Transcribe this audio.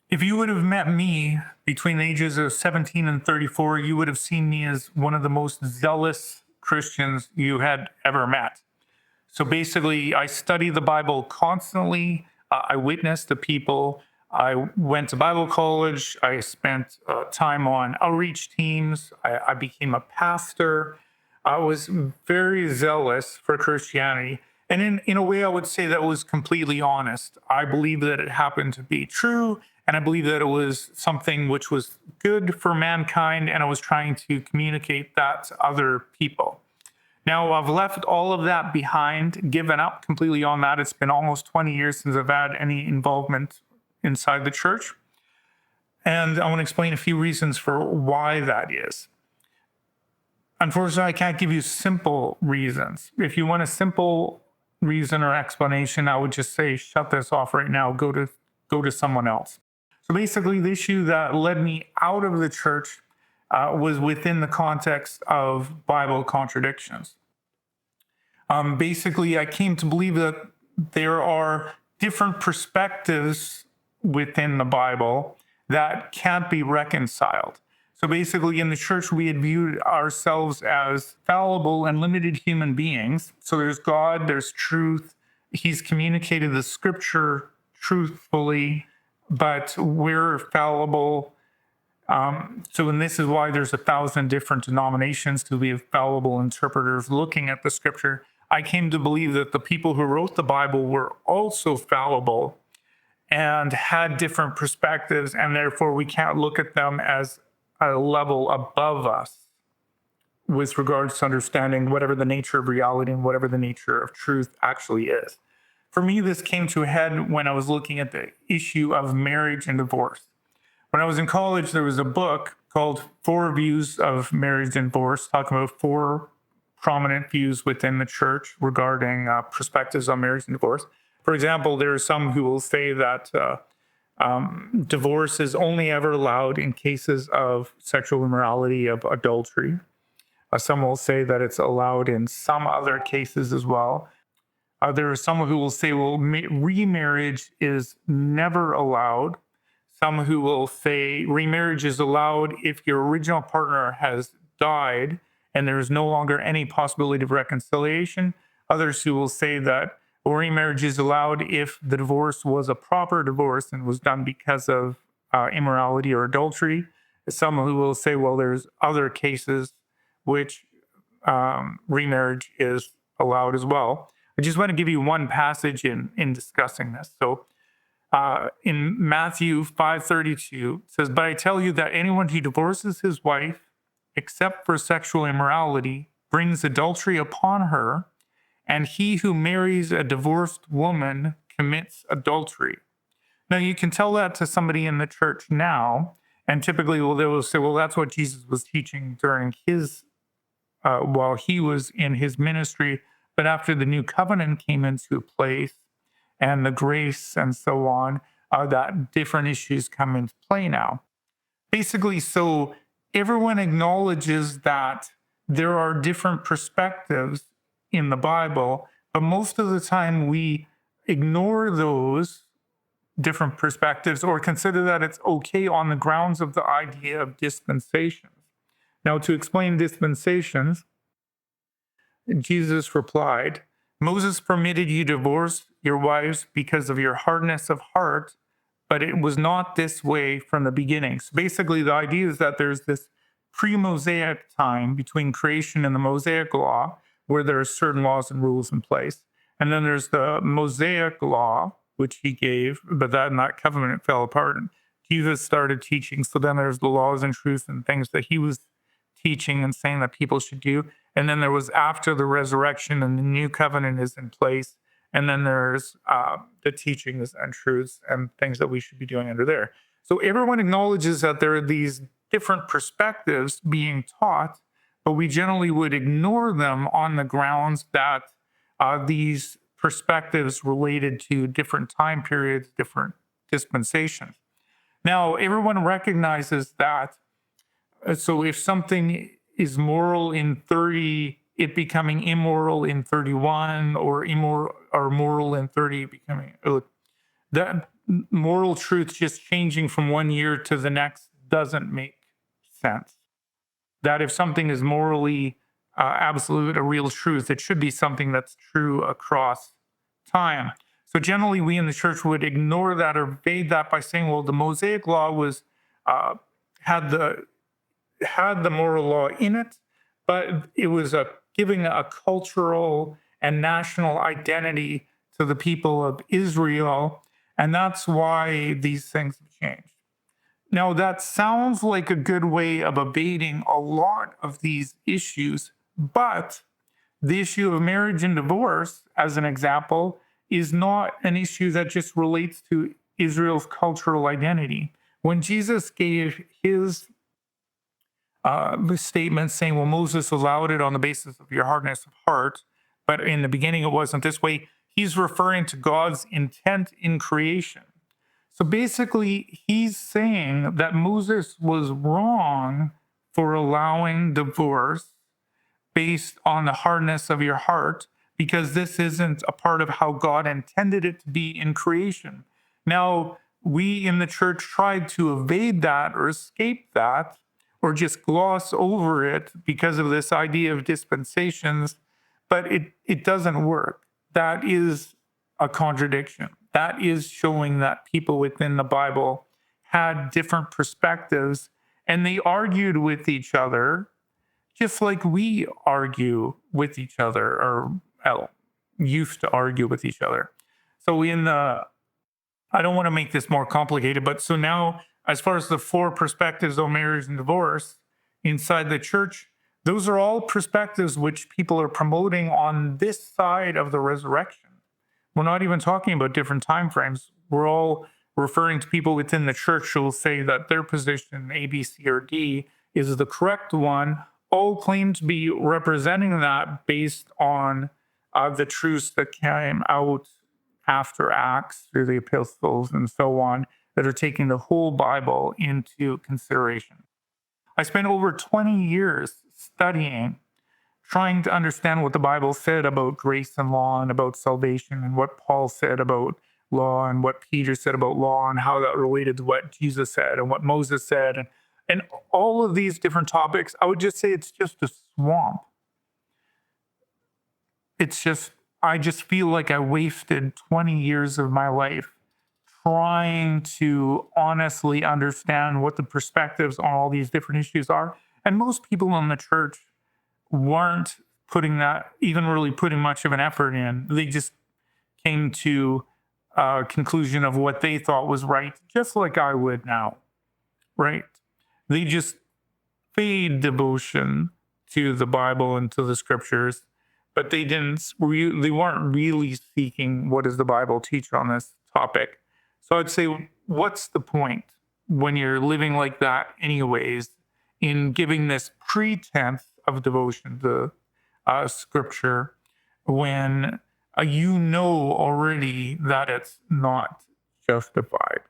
If you would have met me between the ages of 17 and 34, you would have seen me as one of the most zealous Christians you had ever met. So basically, I study the Bible constantly. I witness to people. I went to Bible college. I spent time on outreach teams. I became a pastor. I was very zealous for Christianity. And in a way, I would say that was completely honest. I believe that it happened to be true. And I believe that it was something which was good for mankind. And I was trying to communicate that to other people. Now, I've left all of that behind, given up completely on that. It's been almost 20 years since I've had any involvement inside the church. And I want to explain a few reasons for why that is. Unfortunately, I can't give you simple reasons. If you want a simple reason or explanation, I would just say, shut this off right now, go to someone else. So basically, the issue that led me out of the church was within the context of Bible contradictions. Basically, I came to believe that there are different perspectives within the Bible that can't be reconciled. So basically, in the church, we had viewed ourselves as fallible and limited human beings. So there's God, there's truth. He's communicated the scripture truthfully, but we're fallible. And this is why there's 1,000 different denominations to be fallible interpreters looking at the scripture. I came to believe that the people who wrote the Bible were also fallible and had different perspectives, and therefore we can't look at them as a level above us with regards to understanding whatever the nature of reality and whatever the nature of truth actually is. For me, this came to a head when I was looking at the issue of marriage and divorce. When I was in college, there was a book called Four Views of Marriage and Divorce, talking about four prominent views within the church regarding perspectives on marriage and divorce. For example, there are some who will say that divorce is only ever allowed in cases of sexual immorality, of adultery. Some will say that it's allowed in some other cases as well. There are some who will say, well, remarriage is never allowed. Some who will say remarriage is allowed if your original partner has died and there is no longer any possibility of reconciliation. Others who will say that remarriage is allowed if the divorce was a proper divorce and was done because of immorality or adultery. Some who will say, well, there's other cases which remarriage is allowed as well. I just want to give you one passage in discussing this. So in Matthew 5:32, it says, "But I tell you that anyone who divorces his wife, except for sexual immorality, brings adultery upon her, and he who marries a divorced woman commits adultery." Now, you can tell that to somebody in the church now, and typically they will say, well, that's what Jesus was teaching during his, while he was in his ministry. But after the new covenant came into place, and the grace and so on, that different issues come into play now. Basically, so everyone acknowledges that there are different perspectives in the Bible, but most of the time we ignore those different perspectives or consider that it's okay on the grounds of the idea of dispensations. Now, to explain dispensations, Jesus replied, "Moses permitted you to divorce your wives because of your hardness of heart, but it was not this way from the beginning." So basically, the idea is that there's this pre-Mosaic time between creation and the Mosaic law, where there are certain laws and rules in place. And then there's the Mosaic law, which he gave, but that covenant fell apart. And Jesus started teaching. So then there's the laws and truths and things that he was teaching and saying that people should do. And then there was after the resurrection and the new covenant is in place. And then there's the teachings and truths and things that we should be doing under there. So everyone acknowledges that there are these different perspectives being taught, but we generally would ignore them on the grounds that these perspectives related to different time periods, different dispensations. Now, everyone recognizes that. So if something is moral in 30, it becoming immoral in 31, or immoral or moral in 30 becoming that moral truth just changing from one year to the next doesn't make sense. That if something is morally absolute, a real truth, it should be something that's true across time. So generally, we in the church would ignore that or evade that by saying, well, the Mosaic law was had the moral law in it, but it was giving a cultural and national identity to the people of Israel, and that's why these things have changed. Now, that sounds like a good way of abating a lot of these issues, but the issue of marriage and divorce, as an example, is not an issue that just relates to Israel's cultural identity. When Jesus gave his statement saying, well, Moses allowed it on the basis of your hardness of heart, but in the beginning it wasn't this way, he's referring to God's intent in creation. So basically, he's saying that Moses was wrong for allowing divorce based on the hardness of your heart, because this isn't a part of how God intended it to be in creation. Now, we in the church tried to evade that or escape that or just gloss over it because of this idea of dispensations, but it doesn't work. That is a contradiction. That is showing that people within the Bible had different perspectives and they argued with each other just like we argue with each other or used to argue with each other. So I don't want to make this more complicated, but so now as far as the four perspectives on marriage and divorce inside the church, those are all perspectives which people are promoting on this side of the resurrection. We're not even talking about different time frames. We're all referring to people within the church who will say that their position, A, B, C, or D, is the correct one, all claim to be representing that based on the truths that came out after Acts, through the epistles and so on, that are taking the whole Bible into consideration. I spent over 20 years studying, trying to understand what the Bible said about grace and law and about salvation, and what Paul said about law and what Peter said about law and how that related to what Jesus said and what Moses said, and all of these different topics. I would just say it's just a swamp. I just feel like I wasted 20 years of my life trying to honestly understand what the perspectives on all these different issues are. And most people in the church weren't really putting much of an effort in. They just came to a conclusion of what they thought was right, just like I would now, right? They just paid devotion to the Bible and to the scriptures, but they weren't really seeking what does the Bible teach on this topic. So I'd say, what's the point when you're living like that anyways, in giving this pretense of devotion to scripture when you know already that it's not justified?